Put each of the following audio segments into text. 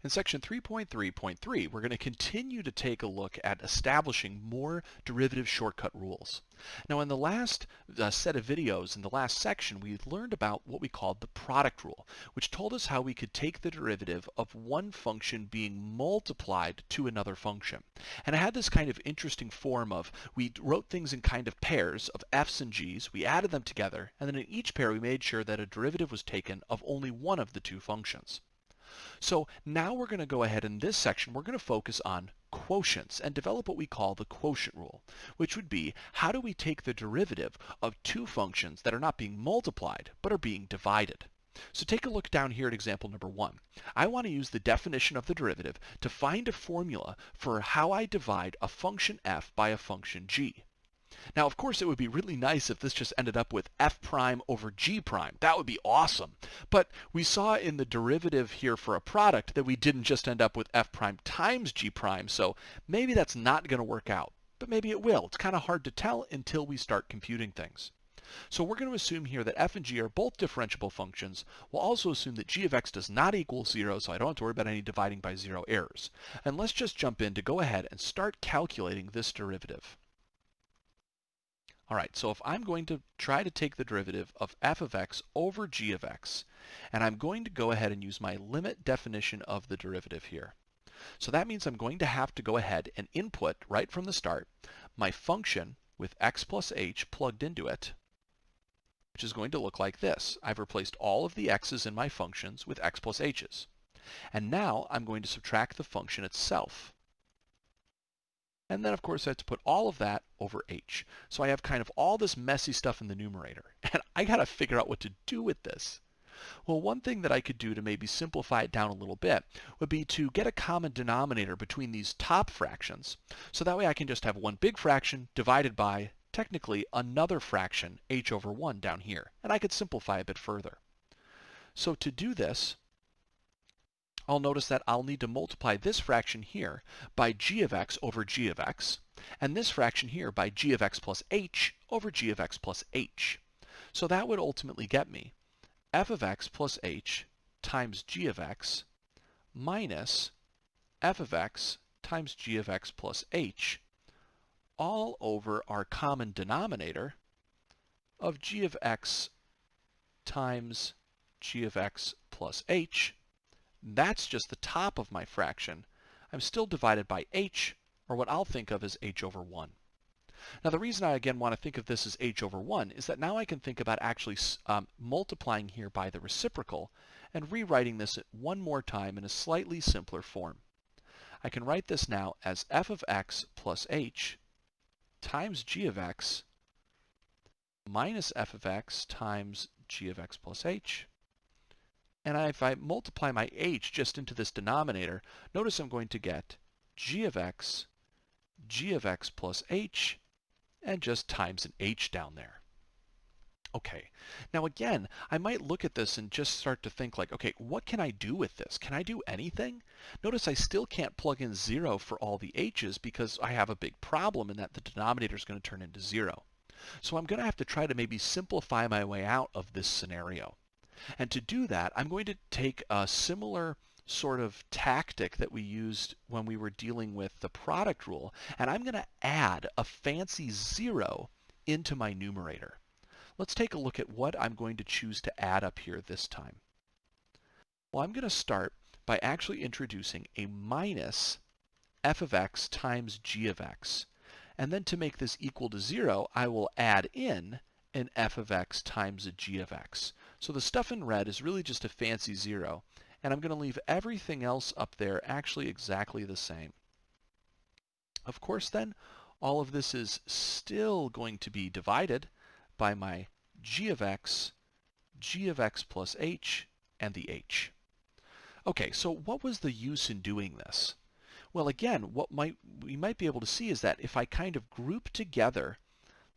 In section 3.3.3, we're going to continue to take a look at establishing more derivative shortcut rules. Now, in the last set of videos, in the last section, we learned about what we called the product rule, which told us how we could take the derivative of one function being multiplied to another function. And it had this kind of interesting form of, we wrote things in kind of pairs of f's and g's, we added them together, and then in each pair we made sure that a derivative was taken of only one of the two functions. So now we're going to go ahead in this section, we're going to focus on quotients and develop what we call the quotient rule, which would be how do we take the derivative of two functions that are not being multiplied but are being divided. So take a look down here at example number 1. I want to use the definition of the derivative to find a formula for how I divide a function f by a function g. Now, of course, it would be really nice if this just ended up with f prime over g prime. That would be awesome. But we saw in the derivative here for a product that we didn't just end up with f prime times g prime, so maybe that's not going to work out. But maybe it will. It's kind of hard to tell until we start computing things. So we're going to assume here that f and g are both differentiable functions. We'll also assume that g of x does not equal 0, so I don't have to worry about any dividing by 0 errors. And let's just jump in to go ahead and start calculating this derivative. All right, so if I'm going to try to take the derivative of f of x over g of x, and I'm going to go ahead and use my limit definition of the derivative here. So that means I'm going to have to go ahead and input right from the start my function with x plus h plugged into it, which is going to look like this. I've replaced all of the x's in my functions with x plus h's. And now I'm going to subtract the function itself. And then, of course, I have to put all of that over h. So I have kind of all this messy stuff in the numerator. And I got to figure out what to do with this. Well, one thing that I could do to maybe simplify it down a little bit would be to get a common denominator between these top fractions. So that way I can just have one big fraction divided by, technically, another fraction, h over 1 down here. And I could simplify a bit further. So to do this, I'll notice that I'll need to multiply this fraction here by g of x over g of x, and this fraction here by g of x plus h over g of x plus h. So that would ultimately get me f of x plus h times g of x minus f of x times g of x plus h, all over our common denominator of g of x times g of x plus h. That's just the top of my fraction. I'm still divided by h, or what I'll think of as h over 1. Now, the reason I again want to think of this as h over 1 is that now I can think about actually multiplying here by the reciprocal and rewriting this one more time in a slightly simpler form. I can write this now as f of x plus h times g of x minus f of x times g of x plus h. And if I multiply my h just into this denominator, notice I'm going to get g of x plus h, and just times an h down there. Okay, now again, I might look at this and just start to think like, okay, what can I do with this? Can I do anything? Notice I still can't plug in 0 for all the h's because I have a big problem in that the denominator is going to turn into 0. So I'm going to have to try to maybe simplify my way out of this scenario. And to do that, I'm going to take a similar sort of tactic that we used when we were dealing with the product rule, and I'm going to add a fancy 0 into my numerator. Let's take a look at what I'm going to choose to add up here this time. Well, I'm going to start by actually introducing a minus f of x times g of x. And then to make this equal to 0, I will add in an f of x times a g of x. So the stuff in red is really just a fancy 0, and I'm going to leave everything else up there actually exactly the same. Of course then, all of this is still going to be divided by my g of x plus h, and the h. Okay, so what was the use in doing this? Well, again, what we might be able to see is that if I kind of group together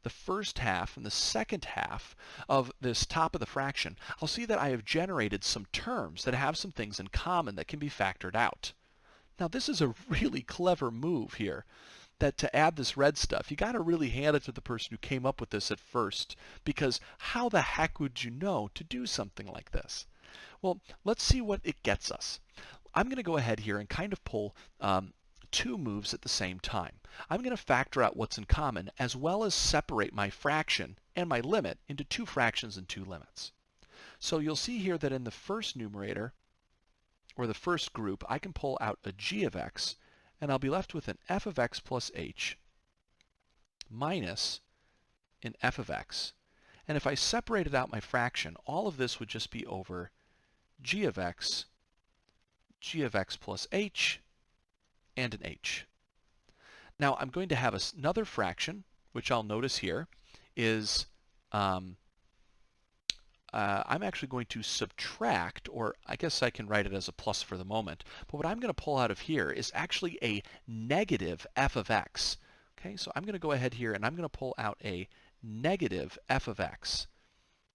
the first half and the second half of this top of the fraction, I'll see that I have generated some terms that have some things in common that can be factored out. Now, this is a really clever move here, that to add this red stuff, you got to really hand it to the person who came up with this at first, because how the heck would you know to do something like this? Well, let's see what it gets us. I'm going to go ahead here and kind of pull two moves at the same time. I'm going to factor out what's in common as well as separate my fraction and my limit into two fractions and two limits. So you'll see here that in the first numerator, or the first group, I can pull out a g of x, and I'll be left with an f of x plus h minus an f of x. And if I separated out my fraction, all of this would just be over g of x plus h, and an h. Now I'm going to have another fraction, which I'll notice here is I'm actually going to subtract, or I guess I can write it as a plus for the moment, but what I'm going to pull out of here is actually a negative f of x. Okay, so I'm going to go ahead here and I'm going to pull out a negative f of x.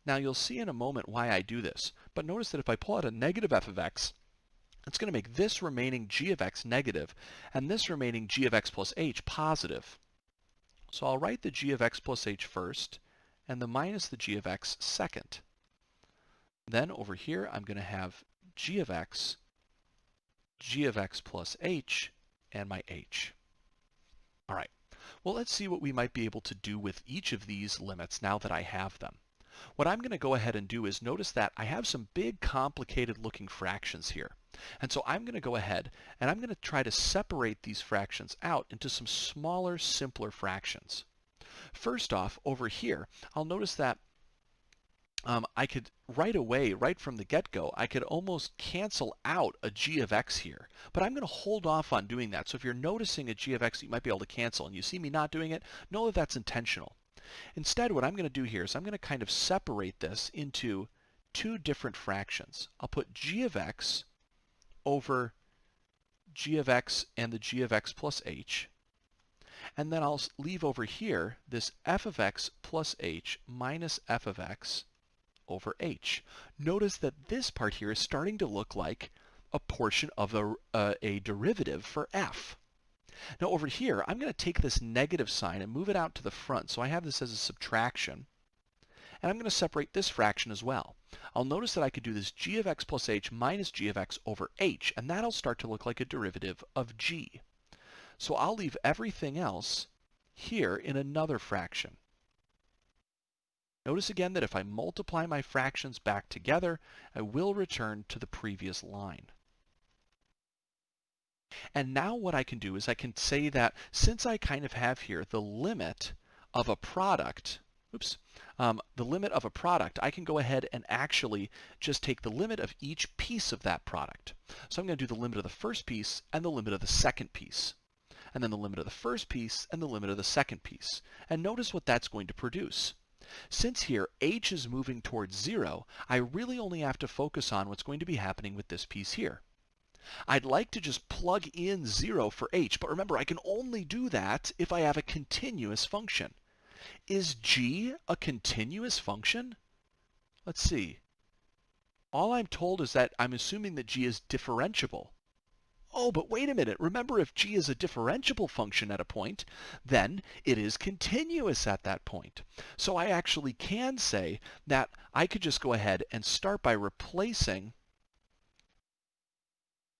Now you'll see in a moment why I do this, but notice that if I pull out a negative f of x, it's going to make this remaining g of x negative and this remaining g of x plus h positive. So I'll write the g of x plus h first and the minus the g of x second. Then over here I'm going to have g of x plus h, and my h. All right, well let's see what we might be able to do with each of these limits now that I have them. What I'm going to go ahead and do is notice that I have some big complicated looking fractions here. And so I'm going to go ahead and I'm going to try to separate these fractions out into some smaller, simpler fractions. First off, over here, I'll notice that I could right away, right from the get-go, I could almost cancel out a g of x here. But I'm going to hold off on doing that. So if you're noticing a g of x that you might be able to cancel and you see me not doing it, know that that's intentional. Instead, what I'm going to do here is I'm going to kind of separate this into two different fractions. I'll put g of x over g of x and the g of x plus h. And then I'll leave over here this f of x plus h minus f of x over h. Notice that this part here is starting to look like a portion of a derivative for f. Now over here, I'm going to take this negative sign and move it out to the front. So I have this as a subtraction. And I'm going to separate this fraction as well. I'll notice that I could do this g of x plus h minus g of x over h, and that'll start to look like a derivative of g. So I'll leave everything else here in another fraction. Notice again that if I multiply my fractions back together, I will return to the previous line. And now what I can do is I can say that since I kind of have here the limit of a product, the limit of a product, I can go ahead and actually just take the limit of each piece of that product. So I'm going to do the limit of the first piece and the limit of the second piece, and then the limit of the first piece and the limit of the second piece. And notice what that's going to produce. Since here h is moving towards 0, I really only have to focus on what's going to be happening with this piece here. I'd like to just plug in 0 for h, but remember I can only do that if I have a continuous function. Is g a continuous function? Let's see. All I'm told is that I'm assuming that g is differentiable. Oh, but wait a minute. Remember, if g is a differentiable function at a point, then it is continuous at that point. So I actually can say that I could just go ahead and start by replacing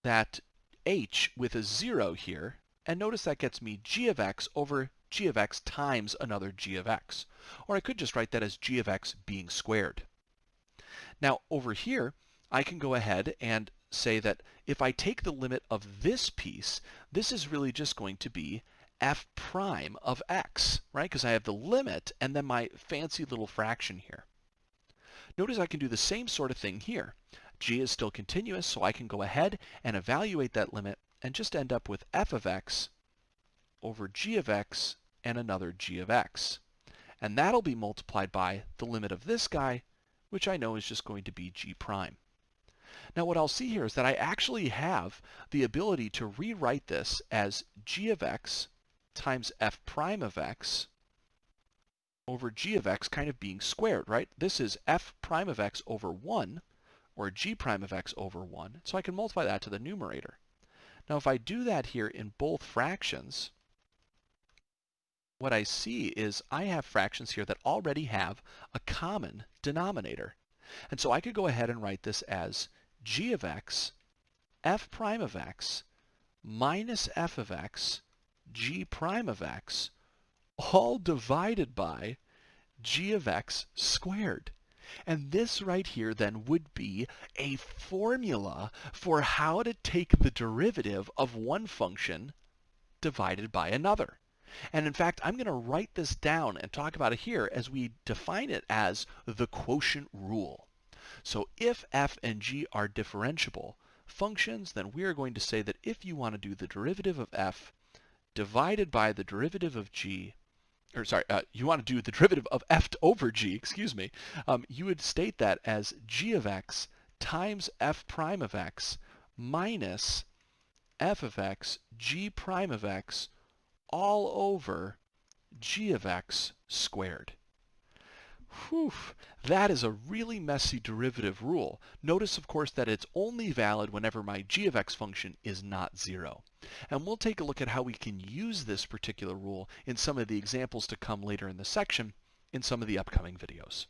that h with a 0 here, and notice that gets me g of x over g of x times another g of x. Or I could just write that as g of x being squared. Now over here, I can go ahead and say that if I take the limit of this piece, this is really just going to be f prime of x, right? Because I have the limit and then my fancy little fraction here. Notice I can do the same sort of thing here. G is still continuous, so I can go ahead and evaluate that limit and just end up with f of x over g of x and another g of x. And that'll be multiplied by the limit of this guy, which I know is just going to be g prime. Now what I'll see here is that I actually have the ability to rewrite this as g of x times f prime of x over g of x kind of being squared, right? This is f prime of x over 1, or g prime of x over 1, so I can multiply that to the numerator. Now if I do that here in both fractions, what I see is I have fractions here that already have a common denominator. And so I could go ahead and write this as g of x f prime of x minus f of x g prime of x all divided by g of x squared. And this right here then would be a formula for how to take the derivative of one function divided by another. And in fact, I'm going to write this down and talk about it here as we define it as the quotient rule. So if f and g are differentiable functions, then we are going to say that if you want to do the derivative of f divided by the derivative of g, or sorry, you want to do the derivative of f over g, excuse me, you would state that as g of x times f prime of x minus f of x g prime of x all over g of x squared. Whew, that is a really messy derivative rule. Notice, of course, that it's only valid whenever my g of x function is not 0. And we'll take a look at how we can use this particular rule in some of the examples to come later in the section in some of the upcoming videos.